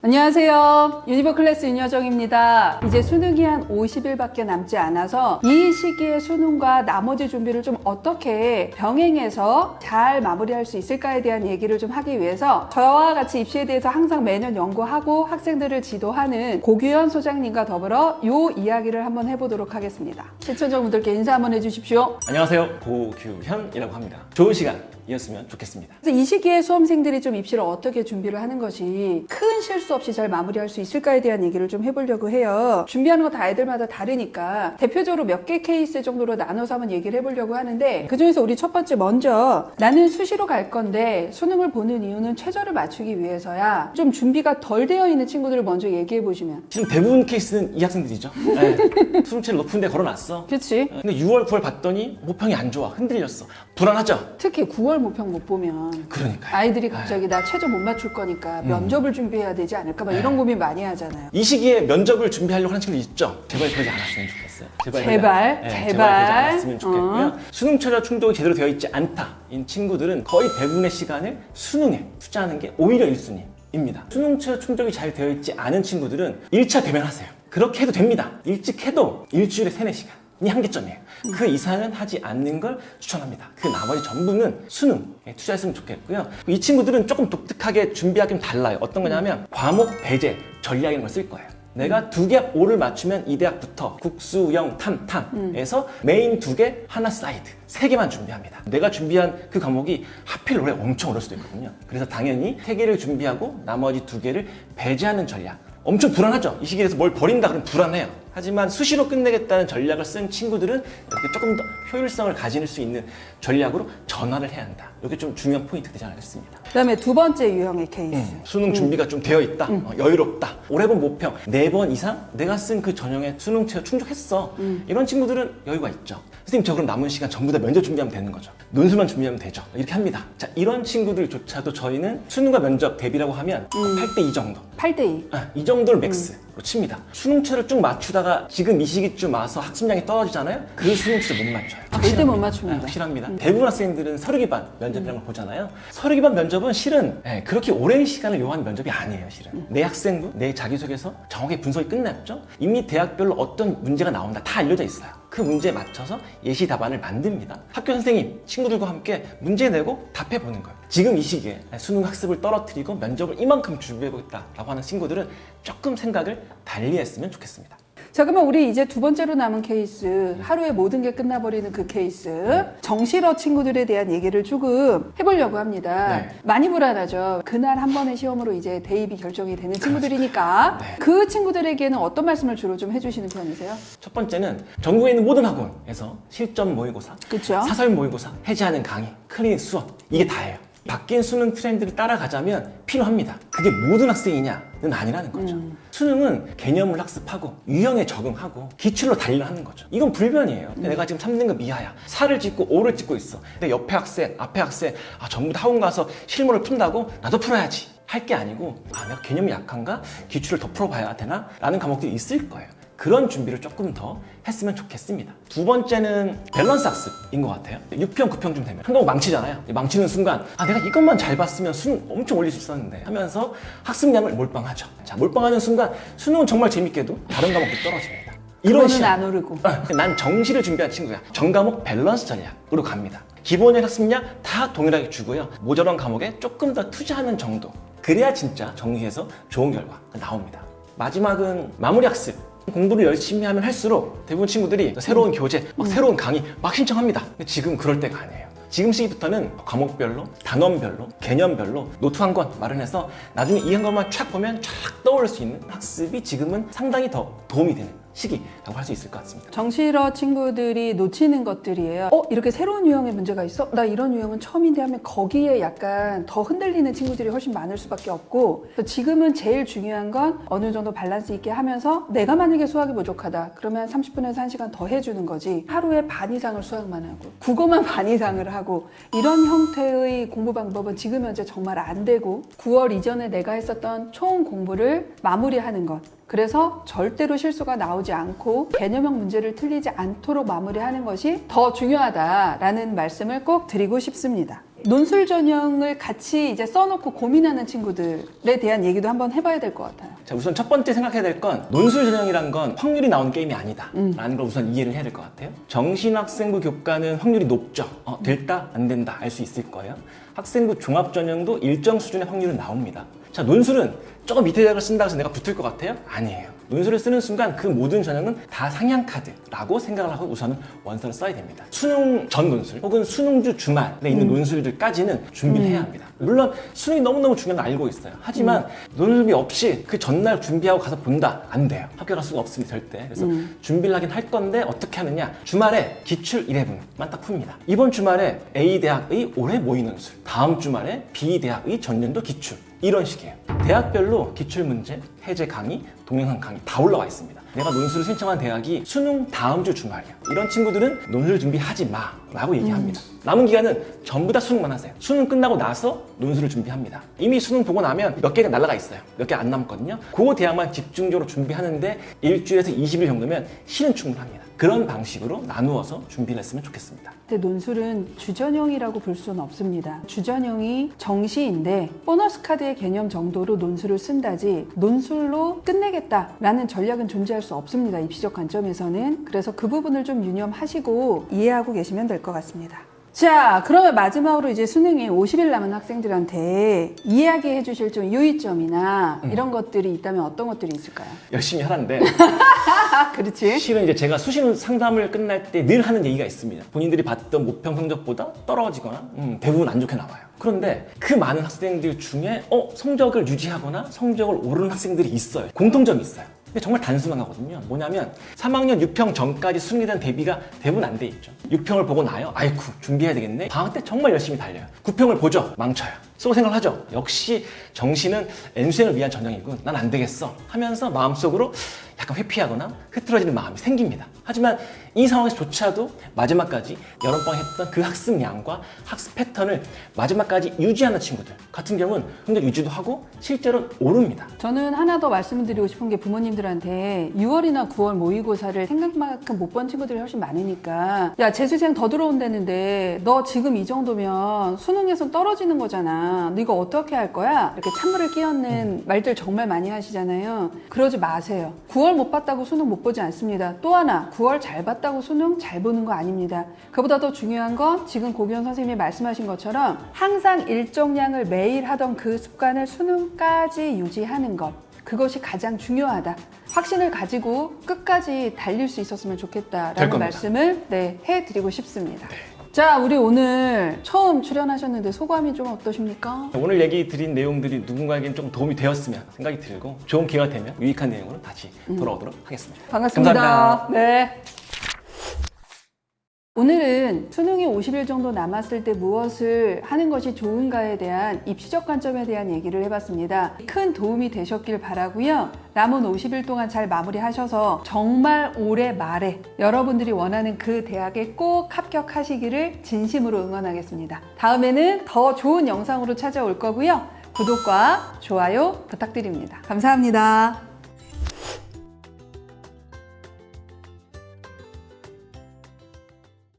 안녕하세요. 유니버 클래스 윤여정입니다. 이제 수능이 한 50일밖에 남지 않아서 이 시기에 수능과 나머지 준비를 좀 어떻게 병행해서 잘 마무리할 수 있을까에 대한 얘기를 좀 하기 위해서 저와 같이 입시에 대해서 항상 매년 연구하고 학생들을 지도하는 고규현 소장님과 더불어 이 이야기를 한번 해보도록 하겠습니다. 시청자분들께 인사 한번 해주십시오. 안녕하세요. 고규현이라고 합니다. 좋은 시간이었으면 좋겠습니다. 그래서 이 시기에 수험생들이 좀 입시를 어떻게 준비를 하는 것이 큰 실수 없이 잘 마무리할 수 있을까에 대한 얘기를 좀 해보려고 해요. 준비하는 거 다 애들마다 다르니까 대표적으로 몇 개 케이스 정도로 나눠서 한번 얘기를 해보려고 하는데, 그중에서 우리 첫 번째 먼저 나는 수시로 갈 건데 수능을 보는 이유는 최저를 맞추기 위해서야, 좀 준비가 덜 되어 있는 친구들을 먼저 얘기해 보시면. 지금 대부분 케이스는 이 학생들이죠. 네. 수능체를 높은 데 걸어놨어. 그렇지. 근데 6월, 9월 봤더니 모평이 안 좋아. 흔들렸어. 불안하죠? 특히 9월 모평 못 보면 그러니까요. 아이들이 갑자기 나 최저 못 맞출 거니까 면접을 준비해야 되지 않을까 막 이런 고민 많이 하잖아요. 이 시기에 면접을 준비하려고 하는 친구들 있죠? 제발 그러지 않았으면 좋겠어요. 제발. 그러지 않았으면 좋겠고요. 수능철학 충족이 제대로 되어 있지 않다. 이 친구들은 거의 대부분의 시간을 수능에 투자하는 게 오히려 1순위입니다. 수능철학 충족이 잘 되어 있지 않은 친구들은 1차 대면하세요. 그렇게 해도 됩니다. 일찍 해도 일주일에 3-4시간. 이 한계점이에요. 그 이상은 하지 않는 걸 추천합니다. 그 나머지 전부는 수능에 투자했으면 좋겠고요. 이 친구들은 조금 독특하게 준비하기 좀 달라요. 어떤 거냐면 과목 배제 전략이라는 걸 쓸 거예요. 내가 2개 5를 맞추면 이 대학부터 국수, 영, 탐에서 메인 2개, 하나 사이드 3개만 준비합니다. 내가 준비한 그 과목이 하필 올해 엄청 어려울 수도 있거든요. 그래서 당연히 3개를 준비하고 나머지 2개를 배제하는 전략. 엄청 불안하죠? 이 시기에서 뭘 버린다 그러면 불안해요. 하지만 수시로 끝내겠다는 전략을 쓴 친구들은 이렇게 조금 더 효율성을 가질 수 있는 전략으로 전환을 해야 한다. 이게 좀 중요한 포인트 되지 않을까 싶습니다. 그 다음에 두 번째 유형의 케이스. 수능 준비가 좀 되어 있다. 여유롭다. 올해 본 모평 4번 이상 내가 쓴 그 전형의 수능 체어 충족했어. 이런 친구들은 여유가 있죠. 선생님, 저 그럼 남은 시간 전부 다 면접 준비하면 되는 거죠. 논술만 준비하면 되죠. 이렇게 합니다. 자, 이런 친구들조차도 저희는 수능과 면접 대비라고 하면 8대2 정도. 8대2. 이 정도를 맥스로 칩니다. 수능체를 쭉 맞추다가 지금 이 시기쯤 와서 학습량이 떨어지잖아요. 그 수능체를 못 맞춰요. 절대 못 맞춥니다. 확실합니다. 대부분 학생들은 서류 기반 면접이라는 걸 보잖아요. 서류 기반 면접은 실은 그렇게 오랜 시간을 요하는 면접이 아니에요. 실은 내 학생부, 내 자기소개서 정확히 분석이 끝났죠. 이미 대학별로 어떤 문제가 나온다 다 알려져 있어요. 그 문제에 맞춰서 예시 답안을 만듭니다. 학교 선생님, 친구들과 함께 문제 내고 답해보는 거예요. 지금 이 시기에 수능 학습을 떨어뜨리고 면접을 이만큼 준비해보겠다라고 하는 친구들은 조금 생각을 달리 했으면 좋겠습니다. 자, 그러면 우리 이제 두 번째로 남은 케이스, 하루에 모든 게 끝나버리는 그 케이스, 정시러 친구들에 대한 얘기를 조금 해보려고 합니다. 네. 많이 불안하죠. 그날 한 번의 시험으로 이제 대입이 결정이 되는 친구들이니까. 네. 그 친구들에게는 어떤 말씀을 주로 좀 해주시는 편이세요? 첫 번째는 전국에 있는 모든 학원에서 실전 모의고사, 그쵸? 사설 모의고사, 해제하는 강의, 클리닉 수업, 이게 다예요. 바뀐 수능 트렌드를 따라가자면 필요합니다. 그게 모든 학생이냐는 아니라는 거죠. 수능은 개념을 학습하고 유형에 적응하고 기출로 단련하는 거죠. 이건 불변이에요. 내가 지금 3등급 이하야. 4를 찍고 5를 찍고 있어. 근데 옆에 학생, 앞에 학생 전부 다 학원 가서 실무를 푼다고 나도 풀어야지. 할 게 아니고 내가 개념이 약한가? 기출을 더 풀어봐야 되나? 라는 과목들이 있을 거예요. 그런 준비를 조금 더 했으면 좋겠습니다. 두 번째는 밸런스 학습인 것 같아요. 6평, 9평쯤 되면 한 과목 망치잖아요. 망치는 순간 내가 이것만 잘 봤으면 수능 엄청 올릴 수 있었는데 하면서 학습량을 몰빵하죠. 자, 몰빵하는 순간 수능은 정말 재밌게도 다른 과목도 떨어집니다. 이런 그거는 안 오르고. 난 정시를 준비한 친구야. 전과목 밸런스 전략으로 갑니다. 기본의 학습량 다 동일하게 주고요. 모자란 과목에 조금 더 투자하는 정도. 그래야 진짜 정시에서 좋은 결과 나옵니다. 마지막은 마무리 학습. 공부를 열심히 하면 할수록 대부분 친구들이 새로운 교재, 새로운 강의 막 신청합니다. 근데 지금 그럴 때가 아니에요. 지금 시기부터는 과목별로, 단원별로, 개념별로 노트 한 권 마련해서 나중에 이 한 권만 쫙 보면 쫙 떠오를 수 있는 학습이 지금은 상당히 더 도움이 되는 시기라고 할 수 있을 것 같습니다. 정시러 친구들이 놓치는 것들이에요. 이렇게 새로운 유형의 문제가 있어? 나 이런 유형은 처음인데 하면 거기에 약간 더 흔들리는 친구들이 훨씬 많을 수밖에 없고, 지금은 제일 중요한 건 어느 정도 밸런스 있게 하면서 내가 만약에 수학이 부족하다 그러면 30분에서 1시간 더 해주는 거지, 하루에 반 이상을 수학만 하고 국어만 반 이상을 하고 이런 형태의 공부 방법은 지금 현재 정말 안 되고, 9월 이전에 내가 했었던 총 공부를 마무리하는 것, 그래서 절대로 실수가 나오지 않고 개념형 문제를 틀리지 않도록 마무리하는 것이 더 중요하다라는 말씀을 꼭 드리고 싶습니다. 논술 전형을 같이 이제 써놓고 고민하는 친구들에 대한 얘기도 한번 해봐야 될 것 같아요. 자, 우선 첫 번째 생각해야 될 건 논술 전형이란 건 확률이 나오는 게임이 아니다 라는 걸 우선 이해를 해야 될 것 같아요. 정신학생부 교과는 확률이 높죠. 될다 안 된다 알 수 있을 거예요. 학생부 종합 전형도 일정 수준의 확률은 나옵니다. 자, 논술은 조금 밑에 대학을 쓴다고 해서 내가 붙을 것 같아요? 아니에요. 논술을 쓰는 순간 그 모든 전형은 다 상향카드라고 생각을 하고 우선은 원서를 써야 됩니다. 수능 전 논술 혹은 수능주 주말에 있는 논술들까지는 준비를 해야 합니다. 물론 수능이 너무너무 중요한 걸 알고 있어요. 하지만 논술비 없이 그 전날 준비하고 가서 본다? 안 돼요. 학교 갈 수가 없습니다, 절대. 그래서 준비를 하긴 할 건데 어떻게 하느냐? 주말에 기출 1회분만 딱 풉니다. 이번 주말에 A대학의 올해 모의 논술, 다음 주말에 B대학의 전년도 기출, 이런 식이에요. 대학별로 기출문제, 해제 강의, 동영상 강의 다 올라와 있습니다. 내가 논술을 신청한 대학이 수능 다음 주 주말이야. 이런 친구들은 논술 준비하지 마 라고 얘기합니다. 남은 기간은 전부 다 수능만 하세요. 수능 끝나고 나서 논술을 준비합니다. 이미 수능 보고 나면 몇 개가 날라가 있어요. 몇 개 안 남았거든요. 그 대학만 집중적으로 준비하는데 일주일에서 20일 정도면 실은 충분합니다. 그런 방식으로 나누어서 준비를 했으면 좋겠습니다. 근데 논술은 주전형이라고 볼 수는 없습니다. 주전형이 정시인데 보너스 카드의 개념 정도로 논술을 쓴다지 논술로 끝내겠다라는 전략은 존재할 수 없습니다. 입시적 관점에서는. 그래서 그 부분을 좀 유념하시고 이해하고 계시면 될 것 같습니다. 자, 그러면 마지막으로 이제 수능이 50일 남은 학생들한테 이야기해 주실 좀 유의점이나 이런 것들이 있다면 어떤 것들이 있을까요? 열심히 하라는데 그렇지. 실은 이제 제가 수시는 상담을 끝날 때 늘 하는 얘기가 있습니다. 본인들이 봤던 모평 성적보다 떨어지거나 대부분 안 좋게 나와요. 그런데 그 많은 학생들 중에 성적을 유지하거나 성적을 오르는 학생들이 있어요. 공통점이 있어요. 근데 정말 단순한 거거든요. 뭐냐면 3학년 6평 전까지 수능에 대한 대비가 대부분 안 돼 있죠. 6평을 보고 나요. 아이쿠 준비해야 되겠네. 방학 때 정말 열심히 달려요. 9평을 보죠. 망쳐요. 쓰고 생각을 하죠. 역시 정시는 N수행을 위한 전형이군. 난 안 되겠어. 하면서 마음속으로 약간 회피하거나 흐트러지는 마음이 생깁니다. 하지만 이 상황에서조차도 마지막까지 여름방에 했던 그 학습량과 학습 패턴을 마지막까지 유지하는 친구들 같은 경우는 성적 유지도 하고 실제로 오릅니다. 저는 하나 더 말씀드리고 싶은 게 부모님들한테 6월이나 9월 모의고사를 생각만큼 못 본 친구들이 훨씬 많으니까 야, 재수생 더 들어온다는데 너 지금 이 정도면 수능에서 떨어지는 거잖아. 너 이거 어떻게 할 거야? 이렇게 찬물을 끼얹는 말들 정말 많이 하시잖아요. 그러지 마세요. 9월 못 봤다고 수능 못 보지 않습니다. 또 하나 9월 잘 봤다고 수능 잘 보는 거 아닙니다. 그보다 더 중요한 건 지금 고기현 선생님이 말씀하신 것처럼 항상 일정량을 매일 하던 그 습관을 수능까지 유지하는 것, 그것이 가장 중요하다. 확신을 가지고 끝까지 달릴 수 있었으면 좋겠다라는 말씀을 해드리고 싶습니다. 자, 우리 오늘 처음 출연하셨는데 소감이 좀 어떠십니까? 오늘 얘기 드린 내용들이 누군가에겐 좀 도움이 되었으면 생각이 들고 좋은 기회가 되면 유익한 내용으로 다시 돌아오도록 하겠습니다. 반갑습니다. 감사합니다. 네. 오늘은 수능이 50일 정도 남았을 때 무엇을 하는 것이 좋은가에 대한 입시적 관점에 대한 얘기를 해봤습니다. 큰 도움이 되셨길 바라고요. 남은 50일 동안 잘 마무리하셔서 정말 올해 말에 여러분들이 원하는 그 대학에 꼭 합격하시기를 진심으로 응원하겠습니다. 다음에는 더 좋은 영상으로 찾아올 거고요. 구독과 좋아요 부탁드립니다. 감사합니다.